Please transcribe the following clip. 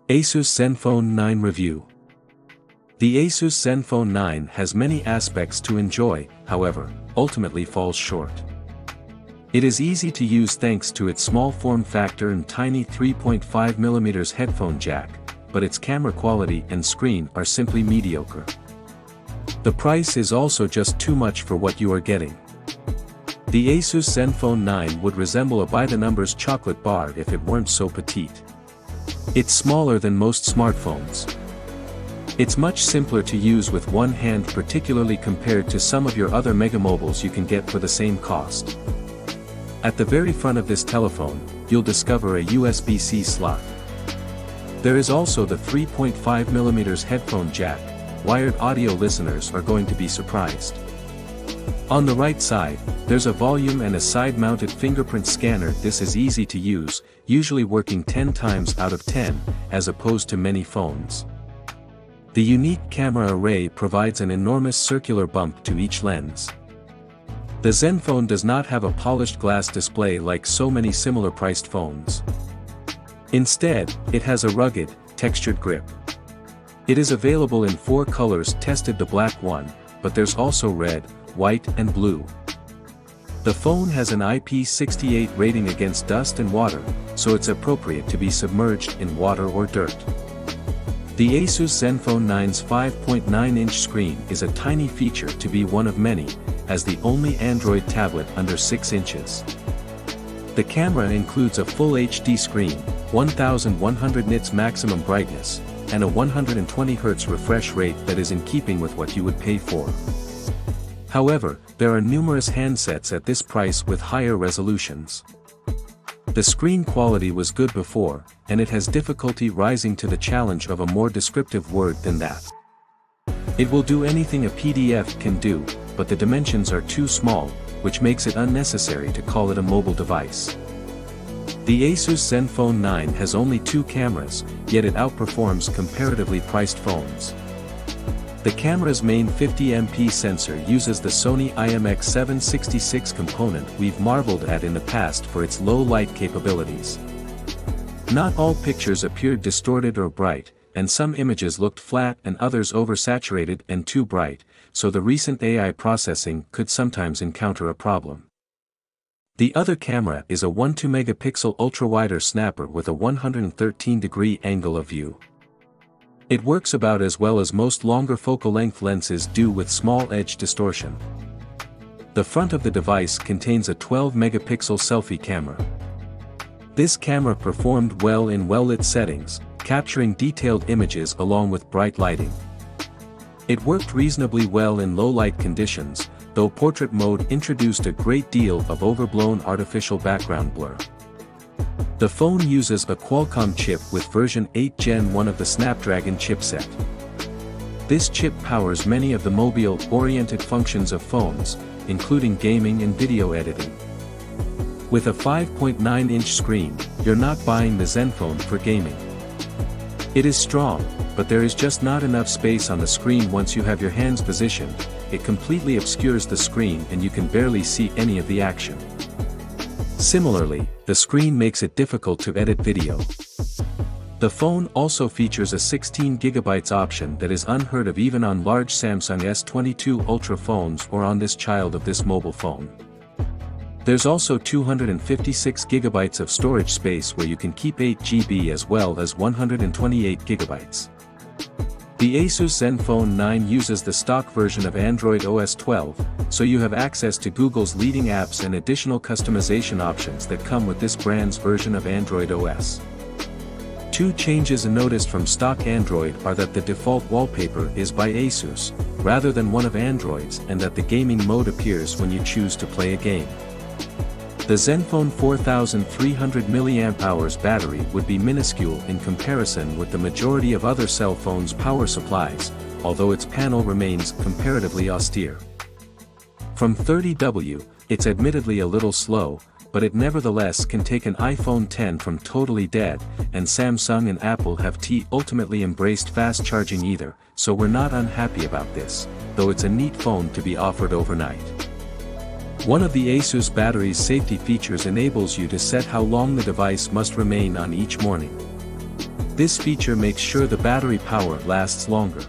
Asus Zenfone 9 Review. The Asus Zenfone 9 has many aspects to enjoy, however, ultimately falls short. It is easy to use thanks to its small form factor and tiny 3.5mm headphone jack, but its camera quality and screen are simply mediocre. The price is also just too much for what you are getting. The Asus Zenfone 9 would resemble a by-the-numbers chocolate bar if it weren't so petite. It's smaller than most smartphones. It's much simpler to use with one hand, particularly compared to some of your other megamobiles you can get for the same cost. At the very front of this telephone, you'll discover a USB-C slot. There is also the 3.5mm headphone jack. Wired audio listeners are going to be surprised. On the right side, there's a volume and a side-mounted fingerprint scanner. This is easy to use, usually working 10 times out of 10, as opposed to many phones. The unique camera array provides an enormous circular bump to each lens. The Zenfone does not have a polished glass display like so many similar-priced phones. Instead, it has a rugged, textured grip. It is available in 4 colors. Tested the black one, but there's also red, white and blue. The phone has an IP68 rating against dust and water, so it's appropriate to be submerged in water or dirt. The Asus Zenfone 9's 5.9-inch screen is a tiny feature to be one of many, as the only Android tablet under 6 inches. The camera includes a full HD screen, 1100 nits maximum brightness, and a 120Hz refresh rate that is in keeping with what you would pay for. However, there are numerous handsets at this price with higher resolutions. The screen quality was good before, and it has difficulty rising to the challenge of a more descriptive word than that. It will do anything a PDF can do, but the dimensions are too small, which makes it unnecessary to call it a mobile device. The Asus Zenfone 9 has only 2 cameras, yet it outperforms comparatively priced phones. The camera's main 50MP sensor uses the Sony IMX766 component we've marveled at in the past for its low light capabilities. Not all pictures appeared distorted or bright, and some images looked flat and others oversaturated and too bright, so the recent AI processing could sometimes encounter a problem. The other camera is a 12-megapixel ultra-wider snapper with a 113-degree angle of view. It works about as well as most longer focal length lenses do with small edge distortion. The front of the device contains a 12-megapixel selfie camera. This camera performed well in well-lit settings, capturing detailed images along with bright lighting. It worked reasonably well in low-light conditions, though portrait mode introduced a great deal of overblown artificial background blur. The phone uses a Qualcomm chip with version 8 Gen 1 of the Snapdragon chipset. This chip powers many of the mobile-oriented functions of phones, including gaming and video editing. With a 5.9-inch screen, you're not buying the Zenfone for gaming. It is strong, but there is just not enough space on the screen. Once you have your hands positioned, it completely obscures the screen and you can barely see any of the action. Similarly, the screen makes it difficult to edit video. The phone also features a 16GB option that is unheard of even on large Samsung S22 Ultra phones or on this child of this mobile phone. There's also 256GB of storage space where you can keep 8GB as well as 128GB. The Asus Zenfone 9 uses the stock version of Android OS 12, so you have access to Google's leading apps and additional customization options that come with this brand's version of Android OS. 2 changes noticed from stock Android are that the default wallpaper is by Asus, rather than one of Android's, and that the gaming mode appears when you choose to play a game. The Zenfone 4300 mAh battery would be minuscule in comparison with the majority of other cell phones' power supplies, although its panel remains comparatively austere. From 30W, it's admittedly a little slow, but it nevertheless can take an iPhone X from totally dead, and Samsung and Apple have ultimately embraced fast charging either, so we're not unhappy about this, though it's a neat phone to be offered overnight. One of the Asus battery's safety features enables you to set how long the device must remain on each morning. This feature makes sure the battery power lasts longer.